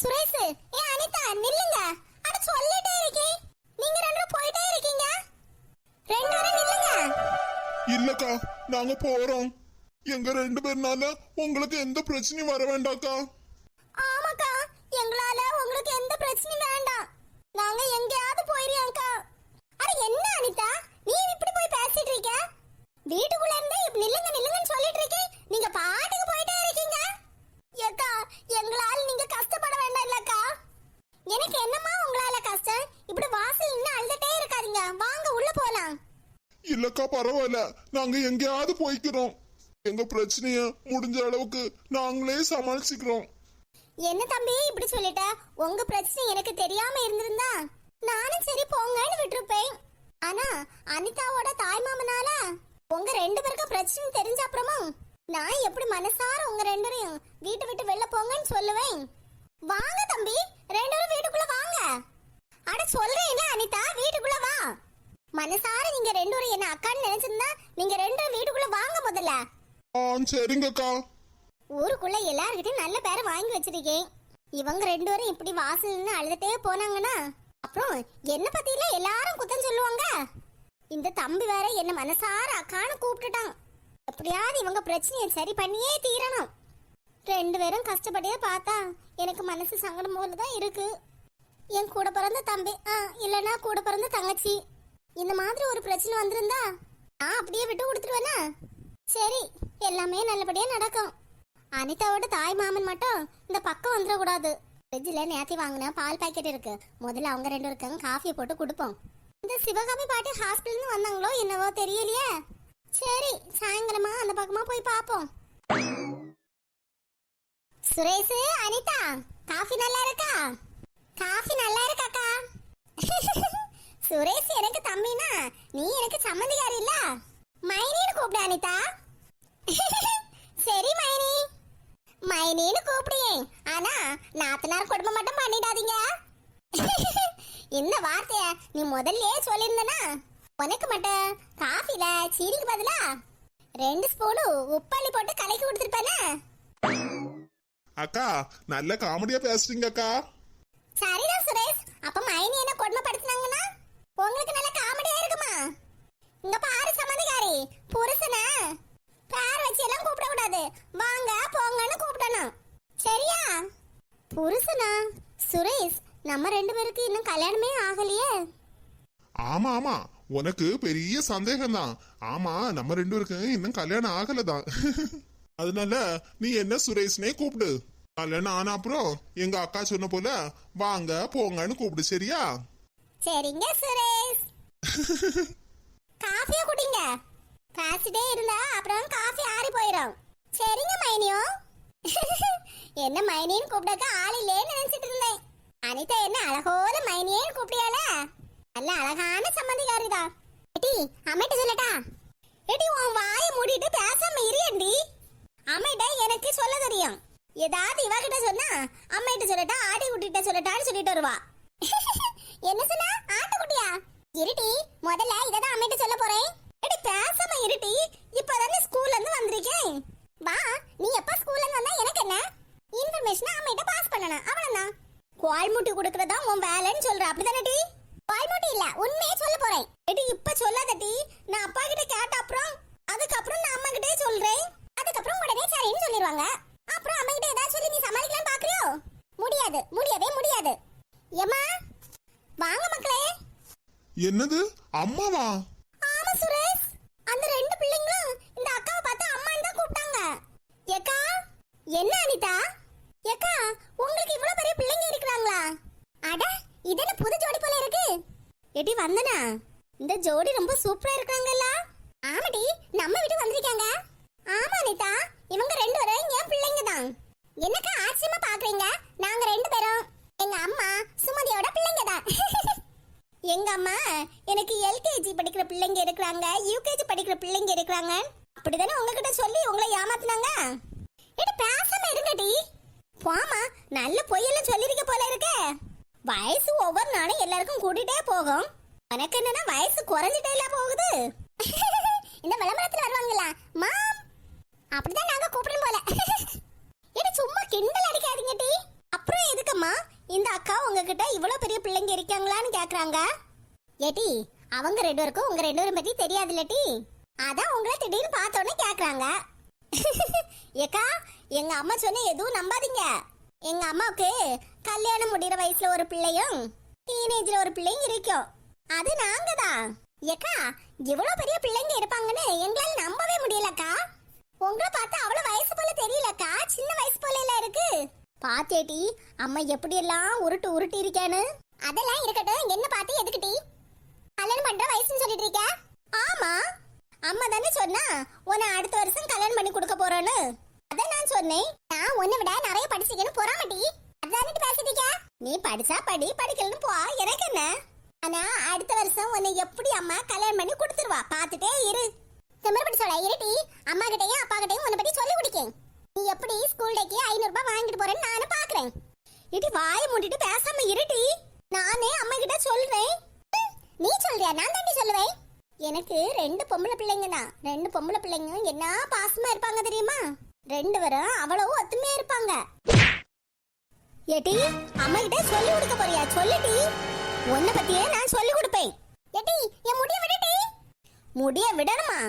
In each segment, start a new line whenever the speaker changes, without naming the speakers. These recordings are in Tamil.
சுரேஷ், அனிதா நில்லுங்க. அட சொல்லிட்டே இருக்கேன், நீங்க ரெண்டு பேரும் போயிட்டே இருக்கீங்க. ரெண்டு பேரும் நில்லுங்க.
இல்லக்கா, நாங்க போறோம். எங்க ரெண்டு பேர்னால உங்களுக்கு எந்த பிரச்சனையும் வர வேண்டாக்கா.
ஆமாக்கா, எங்களால உங்களுக்கு எந்த பிரச்சனையும் வேண்டாம். நாங்க எங்கயாவது போயிரியாக்கா. அட என்ன அனிதா, நீ இப்படி போய் பேசிட்டு இருக்க? வீட்டுக்குள்ள இருந்து இப்படி நில்லுங்க நில்லுங்கன்னு சொல்லிட்டு இருக்கேன், நீங்க பாட்டுக்கு போயிட்டே இருக்கீங்க. ஏக்கா, எங்களால நீங்க கஷ்டப்பட வேண்டாம் இல்லக்கா. எனக்கு என்னமா உங்களால கஷ்டம்? இப்படி வாசல் நின்னு அழுதுட்டே இருக்காதீங்க, வாங்க உள்ள போலாம்.
இல்லக்கா, பரவாயில்ல, நாங்க எங்கேயாவது போய்க்கிறோம். எங்க பிரச்சனைய முடிஞ்ச அளவுக்கு நாங்களே சமாளிச்சுக்கிறோம்.
என்ன தம்பி இப்படி சொல்லிட்ட? உங்க பிரச்சனை எனக்கு தெரியாம இருந்திருந்தா நானும் சரி போங்கன்னு விட்டுருப்பேன். ஆனா அனிதாவோட தாய் மாமனால உங்க ரெண்டு பேருக்கும் பிரச்சனை தெரிஞ்ச அப்புறமும் நான் எப்படி மனசார உங்க ரெண்டு பேரையும் வீட்டை விட்டு வெளில போங்கன்னு சொல்லுவேன். வாங்க தம்பி, ரெண்டு பேரும் வீட்டுக்குள்ள வாங்க. அட சொல்றேன் அனிதா, வீட்டுக்குள்ள வா. மனசார நீங்க ரெண்டு பேரும் என்ன அக்கான்னு நினைச்சிருந்தா நீங்க ரெண்டு பேரும் வீட்டுக்குள்ள வாங்க முதல்ல.
சரிங்கக்கா.
ஊருக்குள்ள எல்லார்கிட்டயும் நல்ல பேரை வாங்கி வச்சிருக்கேன். இவங்க ரெண்டு பேரும் இப்படி வாசல்னு அழுதுட்டே போனாங்கன்னா அப்புறம் என்ன பத்தியில எல்லாரும் குத்தம் சொல்லுவாங்க. இந்த தம்பி வேற என்ன மனசார அக்கான்னு கூப்பிட்டுட்டான். எப்படியாவது இவங்க பிரச்சனையை சரி பண்ணியே தீரணும். ரெண்டு பேரும் கஷ்டப்பட்டே பார்த்தா எனக்கு மனசு சங்கடம் போலதான் இருக்கு. என் கூட பிறந்த தம்பி இல்லனா கூட பிறந்த தங்கச்சி இந்த மாதிரி ஒரு பிரச்சனை வந்திருந்தா நான் அப்படியே விட்டு கொடுத்துருவேனா? சரி, எல்லாமே நல்லபடியா நடக்கும். அனிதாவோட தாய் மாமன் மட்டும் இந்த பக்கம் வந்துடக்கூடாது. ஃப்ரிட்ஜில் நேத்தி வாங்கின பால் பாக்கெட் இருக்கு, முதல்ல அவங்க ரெண்டு இருக்காங்க காஃபியை போட்டு கொடுப்போம். இந்த சிவகாமி பாட்டி ஹாஸ்பிட்டல் வந்தாங்களோ என்னவோ தெரியலையே. சரி, சாயங்காலமா அந்த பக்கமா போய் பாப்போம். சுரேஷ், அனிதா, காஃபி நல்லா இருக்கா? காஃபி நல்லா இருக்காக்கா. சுரேஷ் எனக்கு தம்பினா நீ எனக்கு சம்மந்திக்காரி இல்ல. மைனின்னு கூப்பிடு அனிதா. சரி மைனி, மைனின்னு கூப்பிடுறேன். ஆனா நாத்தனார் குடும்பம் மட்டும் பண்ணிடாதீங்க. இந்த வார்த்தைய நீ முதல்லயே சொல்லியிருந்தனா உனக்கு மட்டும் காஃபில சீனிக்கு பதிலா 2 ஸ்பூன் உப்பள்ளி போட்டு கலக்கி கொடுத்துருப்பேனே.
அக்கா, நல்ல காமெடியா பேசுறீங்க அக்கா.
சரிதான் சுரேஷ், அப்ப மைனி என்ன கொடுமைப்படுத்தினாங்கன்னா உங்களுக்கு நல்ல காமெடியா இருக்குமா? இங்க பாரு சம்மந்திகாரி, புருஷன பேர் வச்சு எல்லாம் கூப்பிட கூடாது, வாங்க போங்கன்னு கூப்பிடணும், சரியா? புருஷனா? சுரேஷ், நம்ம ரெண்டு பேருக்கு இன்னும் கல்யாணமே ஆகலையே.
ஆமா ஆமா, உனக்கு பெரிய சந்தேகம் தான். ஆமா, நம்ம ரெண்டு பேருக்கு இன்னும் கல்யாணம் ஆகலதான். அதனால நீ என்ன சுரேஷ்னே கூப்பிடு. கல்யாணம் ஆன அப்புறம் எங்க அக்கா சொன்ன போல வாங்க போங்கன்னு கூப்பிடு, சரியா?
சரிங்க சுரேஷ். காஃபியை குடிங்க, பேசிட்டே இருந்தா அப்புறம் காஃபி ஆறி போயிடும். சரிங்க மைனியோ. என்ன மைனின்னு கூப்பிடக்க ஆள் இல்லேன்னு நினைச்சிட்டு இருந்தேன். அனிதா என்ன அழகோல மைனியேன்னு கூப்பிடியால, நல்ல அழகான சம்மந்திக்காரிதான். ஏடி அம்மிட்ட சொல்லட்டா? ஏடி உன் வாயை மூடிட்டு பேசாம இரியண்டி. அம்மிட்ட எனக்கு சொல்ல தெரியும். ஏதாவது இவகிட்ட சொன்னா அம்மிட்ட சொல்லட்டா ஆட்டி குட்டிட்ட சொல்லட்டான்னு சொல்லிட்டு வருவா. என்ன சொன்னா? ஆட்டுக்குட்டியா? இருட்டி, முதல்ல இததான் அம்மிட்ட சொல்ல போறேன். ஏடி பேசாம இருட்டி, இப்பதானே ஸ்கூல்ல இருந்து வந்திருக்கேன். வா, நீ எப்ப ஸ்கூல்ல இருந்து வந்தா எனக்கு என்ன? இன்ஃபர்மேஷன் அம்மிட்ட பாஸ் பண்ணணும், அவ்வளவுதான். குவால் முட்டி கொடுக்கறதா உன் வேலைன்னு சொல்ற, அப்படிதானே டி? குவால் முட்டி இல்ல, உண்மையே சொல்ல போறேன். ஏடி இப்ப சொல்லாத டி, நான் அப்பா கிட்ட கேட்ட அப்புறம் அதுக்கப்புறம் நான் அம்மா கிட்டே சொல்றேன். அதுக்கப்புறம் உடனே சரின்னு சொல்லிடுவாங்க. அப்புறம் அம்மா கிட்ட ஏதாவது சொல்லி நீ சமாளிக்கலாம் பாக்குறியோ? முடியாது, முடியவே முடியாது. ஏமா வாங்க மக்களே.
என்னது அம்மாவா?
ஆமா சுரேஷ், அந்த 2 பிள்ளைங்களும் இந்த அக்காவை பார்த்து அம்மான்னு தான் கூப்பிட்டாங்க. ஏக்கா, என்ன அனிதா? ஏக்கா, உங்களுக்கு இவ்வளவு பெரிய பிள்ளைங்க இருக்கிறாங்களா? அட, இதென்ன புது ஜோடி போல இருக்கு. எடி வந்தனா, இந்த ஜோடி ரொம்ப சூப்பரா இருக்காங்கல்ல? ஆமாடி, நம்ம வீட்டுக்கு வந்திருக்காங்க. ஆமா அனிதா, இவங்க 2 பேரும் என் பிள்ளைங்க தான். என்னக்கா ஆச்சரியமா பாக்குறீங்க? நாங்க 2 பேரும் எங்க அம்மா சுமதியோட பிள்ளைங்க தான். எங்க அம்மா எனக்கு எல்கேஜி படிக்கிற பிள்ளைங்க இருக்கிறாங்க, யூகேஜி படிக்கிற பிள்ளைங்க இருக்கிறாங்க அப்படிதானே உங்ககிட்ட சொல்லி உங்களை ஏமாத்தினாங்க. ஏடி பேசாம இருங்கடி. போமா, நல்ல பொய்யெல்லாம் சொல்லிருக்க போல இருக்கே. வயசு ஒவ்வொரு நாளும் எல்லாருக்கும் கூட்டிட்டே போகும். உனக்கு என்னன்னா வயசு குறைஞ்சிட்டே இல்ல போகுது. இந்த விளம்பரத்துல வருவாங்களா மாம், அப்படிதான் நாங்க கூப்பிடுறோம் போல. ஏடி சும்மா கிண்டல் அடிக்காதீங்க டி. அப்ப அப்புறம் எதுக்கம்மா இந்த அக்கா உங்ககிட்ட இவ்வளவு பெரிய பிள்ளைங்க இருக்காங்களான்னு கேக்குறாங்க? ஏட்டி அவங்க ரெண்டு பேருக்கும் உங்க ரெண்டு பேரும் பத்தி தெரியாதுல்லட்டி, அதான் உங்களை திடீர்னு பார்த்தோன்னே கேக்குறாங்க. ஏக்கா எங்க அம்மா சொன்ன எதுவும் நம்பாதீங்க. எங்க அம்மாவுக்கு கல்யாணம் முடிகிற வயசுல ஒரு பிள்ளையும் டீனேஜ்ல ஒரு பிள்ளையும் இருக்கும். அது நாங்க தான். ஏக்கா இவ்வளவு பெரிய பிள்ளைங்க இருப்பாங்கன்னு எங்களால நம்பவே முடியலக்கா. உங்களை பார்த்தா அவ்வளவு வயசு போல தெரியலக்கா, சின்ன வயசு போல எல்லாம் இருக்கு. பாத்தேட்டி அம்மா எப்படி எல்லாம் உருட்டி இருக்கானு. அதெல்லாம் இருக்கட்டும், என்ன பார்த்து எதுக்கிட்டி கல்யாணம் பண்ற வயசுன்னு சொல்லிட்டு இருக்க? ஆமா அம்மா தானே சொன்னா உன்னை அடுத்த வருஷம் கல்யாணம் பண்ணி கொடுக்க போறோன்னு. அதான் நான் சொன்னேன். நான் உன்னை விட நிறைய படிச்சிக்கணும் பொறாமட்டி. அதானே பேசிட்டீங்க. நீ படிச்சா படி, படிக்கலன்னு போ, எனக்கு என்ன. ஆனா அடுத்த வருஷம் உன்னை எப்படி அம்மா கல்யாணம் பண்ணி கொடுத்துருவா, பாத்துட்டே இரு. திமிரப்படி சொல்ல இருட்டி. அம்மா கிட்டையும் அப்பா கிட்டையும் உன்னை பத்தி சொல்லி குடிக்கேன். நீ எப்படி ஸ்கூல் டேக்கு 500 ரூபாய் வாங்கிட்டு போறேன்னு நானும் பாக்குறேன். இட்டி வாயை மூடிட்டு பேசாம இருட்டி. நானே அம்மா கிட்ட சொல்றேன். நீ சொல்றியா? நான் தாண்டி சொல்லுவேன். எனக்கு 2 பொம்பளை பிள்ளைங்க தான். 2 பொம்பளை பிள்ளைங்க என்ன பாசமா இருப்பாங்க தெரியுமா? 2 பேரும் அவ்வளவு ஒத்துமையா இருப்பாங்க. ஏட்டி அம்மா கிட்ட சொல்லி கொடுக்க போறியா? சொல்லிட்டி. உன்னை பத்தியே நான் சொல்லி கொடுப்பேன். ஏட்டி என் முடிய விடட்டி. முடிய விடணுமா?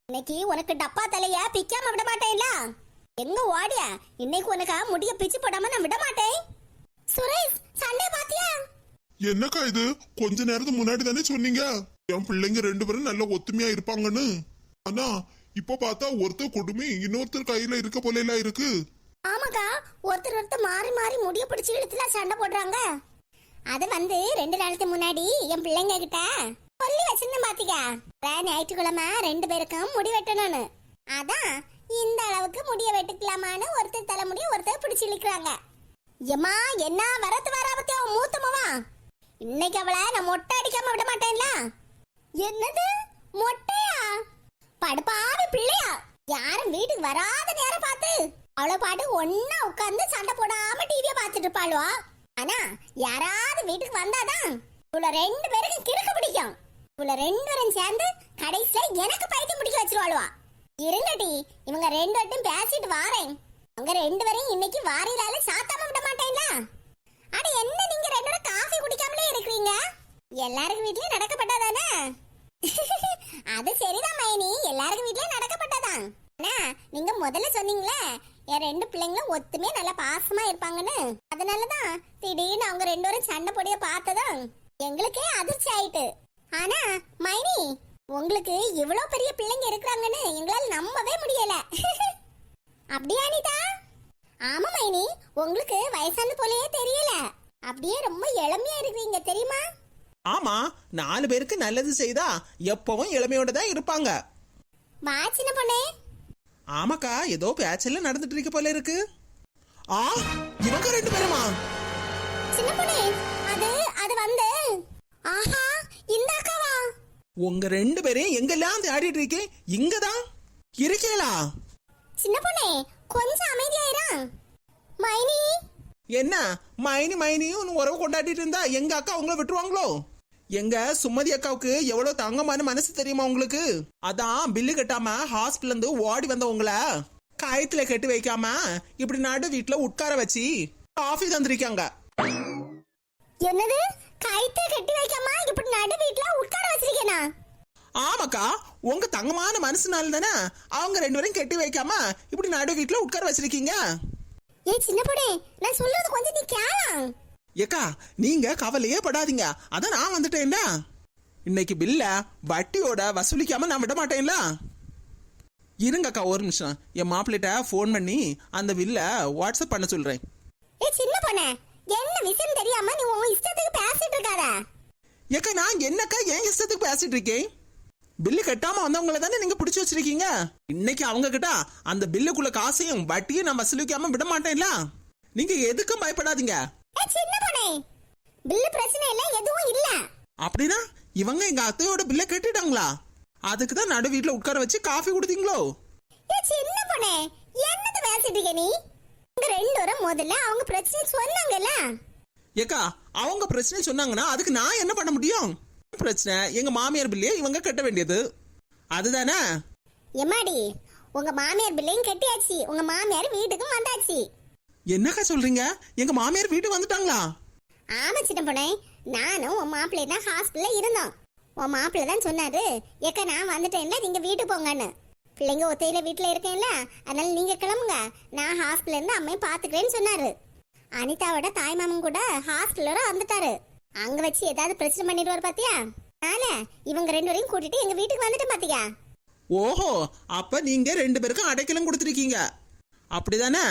இன்னைக்கு உனக்கு டப்பா தலைய பிக்காம விட மாட்டேன்ல. எங்க ஓடியா? இன்னைக்கு உனக்கு முடிய பிச்சு போடாம நான் விட மாட்டேன். சுரேஷ் சண்டே பாத்தியா?
என்னக்கா இது? கொஞ்ச நேரத்துக்கு முன்னாடி தானே சொன்னீங்க என் பிள்ளைங்க 2 பேரும் நல்ல ஒத்துமையா இருப்பாங்கன்னு. ஆனா இப்ப பார்த்தா ஒருத்தர் கொடுமை இன்னொருத்தர் கையில இருக்க போல எல்லாம் இருக்கு.
ஆமாக்கா, ஒருத்தர் மாறி மாறி முடிய பிடிச்சி இழுத்துல சண்டை போடுறாங்க. அது 2 நாளுக்கு முன்னாடி என் பிள்ளைங்க கிட்ட சொல்லி வச்சிருந்தேன் பாத்திக்கா. ஞாயிற்றுக்கிழமை 2 பேருக்கும் முடி வெட்டணும்னு. அதான் இந்த அளவுக்கு முடிய வெட்டுக்கலாமான்னு ஒருத்தர் தலைமுடிய ஒருத்தர் பிடிச்சி இழுக்கிறாங்க. எம்மா என்ன வரத்து வராபத்தி அவன் மூத்தமாவா. இன்னைக்கு அவளை நான் மொட்டை அடிக்காம விட மாட்டேன்ல. என்னது மொட்டையா? படுப்பாவி பிள்ளையா? யாரும் வீட்டுக்கு வராத நேரம் பார்த்து அவளை பாட்டு ஒன்னா உட்கார்ந்து சண்டை போடாம டிவிய பார்த்துட்டு இருப்பாளுவா. ஆனா யாராவது வீட்டுக்கு வந்தாதான் இவள 2 பேருக்கும் கிறுக்கு பிடிக்கும். இவள 2 பேரும் சேர்ந்து கடைசியில எனக்கு பைத்தியம் பிடிக்க வச்சிருவாளுவா. இருங்கடி, இவங்க 2 பேரும் பேசிட்டு வாரேன். அவங்க 2 பேரும் இன்னைக்கு வாரிலால சாத்தாம விட மாட்டேன்ல. அட என்ன நீங்க 2 பேரும் காஃபி குடிக்காமலே இருக்கீங்க? எல்லாருக்கும் வீட்லயும் நடக்கப்பட்டதானே? அது சரிதான் மைனி, எல்லாருக்கும் வீட்லயும் நடக்கப்பட்டதான். ஆனா நீங்க முதல்ல சொன்னீங்களே என் 2 பிள்ளைங்களும் ஒத்துமே நல்ல பாசமா இருப்பாங்கன்னு. அதனாலதான் திடீர்னு அவங்க 2 பேரும் சண்டை போடிய பார்த்ததும் எங்களுக்கே அதிர்ச்சி ஆயிட்டு. ஆனா மைனி உங்களுக்கு இவ்வளவு பெரிய பிள்ளைங்க இருக்கிறாங்கன்னு எங்களால நம்பவே முடியல. அப்படியா அனிதா? ஆமா மைனி, உங்களுக்கு வயசான போலயே தெரியல. அப்படியே ரொம்ப இளமையா இருக்கீங்க தெரியுமா?
ஆமா, 4 பேருக்கு நல்லது செய்தா எப்பவும் இளமையோட தான் இருப்பாங்க.
வா சின்ன பொண்ணே.
ஆமாக்கா, ஏதோ பேச்சல்ல நடந்துட்டு இருக்க போல இருக்கு. ஆ, இவங்க 2 பேருமா?
சின்ன பொண்ணே, அது ஆஹா இந்த அக்காவா?
உங்க 2 பேரையும் எங்கெல்லாம் தேடிட்டு இருக்கேன். இங்கதான் இருக்கேளா?
சின்ன பொண்ணே கொஞ்சம் அமைதியாயிரா. மைனி
என்ன மைனியும் உறவு கொண்டாடிட்டு இருந்தா எங்க அக்கா உங்களை விட்டுருவாங்களோ? எங்க சுமதி அக்காவுக்கு எவ்வளவு தங்கமான மனசு தெரியுமா உங்களுக்கு? அதான் பில்லு கட்டாம ஹாஸ்பிடல்ல இருந்து ஓடி வந்த உங்களை கயத்துல கட்டி வைக்காம இப்படி நடு வீட்டுல உட்கார வச்சு காஃபி தந்திருக்காங்க.
என்னது? கயத்துல கட்டி வைக்காம இப்படி நடு வீட்டுல உட்கார வச்சிருக்கேனா?
ஆமாக்கா, உங்க தங்கமான மனசுனால தானே அவங்க 2 பேரும் கட்டி வைக்காம இப்படி நடு வீட்டுல உட்கார வச்சிருக்கீங்க.
ஏ சின்ன பொண்ணே, நான் சொல்றது கொஞ்சம் நீ கேளா.
ஏக்கா, நீங்க கவலையே படாதீங்க. அதான் நான் வந்துட்டேன்ல. இன்னைக்கு பில்ல வட்டியோட வசூலிக்காம நான் விட மாட்டேன்ல. இருங்கக்கா ஒரு நிமிஷம், என் மாப்பிள்ளைட்ட போன் பண்ணி அந்த பில்ல வாட்ஸ்அப் பண்ண சொல்றேன்.
ஏ சின்ன பொண்ணே, என்ன விஷயம் தெரியாம நீ உன் இஷ்டத்துக்கு பேசிட்டு இருக்காத.
ஏக்கா, நான் என்னக்கா என் இஷ்டத்துக்கு பேசிட்டு இருக்கேன்? பில்லு கட்டாம வந்தவங்களை தானே நீங்க பிடிச்சு வச்சிருக்கீங்க. இன்னைக்கு அவங்க கிட்ட அந்த பில்லுக்குள்ள காசையும் வட்டியும் நான் வசூலிக்காம விட மாட்டேன்ல. நீங்க எதுக்கும் பயப்படாதீங்க.
சின்ன பொண்ணே, பில்லு பிரச்சனை இல்ல, எதுவும் இல்ல.
அப்படின்னா இவங்க எங்க அத்தையோட பில்ல கட்டிட்டாங்களா? அதுக்கு தான் நடு வீட்டுல உட்கார வச்சு காஃபி கொடுத்தீங்களோ?
ஏ சின்ன பொண்ணே, என்னது பேசிட்டு இருக்க நீ? உங்க 2 பேரும் முதல்ல அவங்க பிரச்சனை சொன்னாங்கல்ல.
ஏக்கா, அவங்க பிரச்சனை சொன்னாங்கன்னா அதுக்கு நான் என்ன பண்ண முடியும்? பிரச்சனை எங்க மாமியார் பில்லையே இவங்க கட்ட வேண்டியது அதுதானே.
எம்மாடி, உங்க மாமியார் பில்லையும் கட்டியாச்சு, உங்க மாமியார் வீட்டுக்கும் வந்தாச்சு.
என்னக்கா சொல்றீங்க? எங்க மாமியார் வீட்டுக்கு வந்துட்டாங்களா?
ஆமா சின்ன பொண்ணே, நானும் உன் மாப்பிள்ளை தான் ஹாஸ்பிட்டல்ல இருந்தோம். உன் மாப்பிள்ளை தான் சொன்னாரு, ஏக்கா நான் வந்துட்டேன்ல, நீங்க வீட்டுக்கு போங்கன்னு. பிள்ளைங்க ஒத்தையில வீட்டுல இருக்கேன்ல, அதனால நீங்க கிளம்புங்க, நான் ஹாஸ்பிட்டல்ல இருந்து அம்மையை பாத்துக்கிறேன்னு சொன்னாரு. அனிதாவோட தாய் மாமன் கூட ஹாஸ்பிட்டலோட வந்துட்டாரு. அங்க வச்சு ஏதாவது பிரச்சனை பண்ணிடுவாரு பாத்தியா? நானே இவங்க 2 பேரையும் கூட்டிட்டு எங்க வீட்டுக்கு வந்துட்டு பாத்தியா?
ஓஹோ, அப்ப நீங்க 2 பேருக்கும் அடைக்கலம் கொடுத்துருக்கீங்க அப்படிதானே?